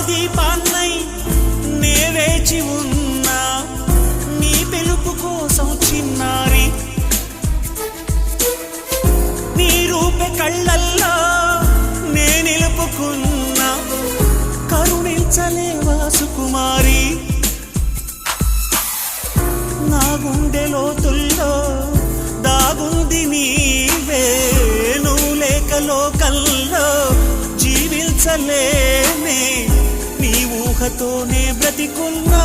దీపాన్నై నే వేచి ఉన్నా నీ పిలుపు కోసం చిన్నారి నీ రూపే కళ్ళల్లో నే నిలుపుకున్నా కరుణించలేవా సుకుమారి నా గుండె లోతుల్లో దాగుంది నీవే నువ్వు లేక లోకల్లో జీవించలేనే నీ ఊహతోనే బ్రతికున్నా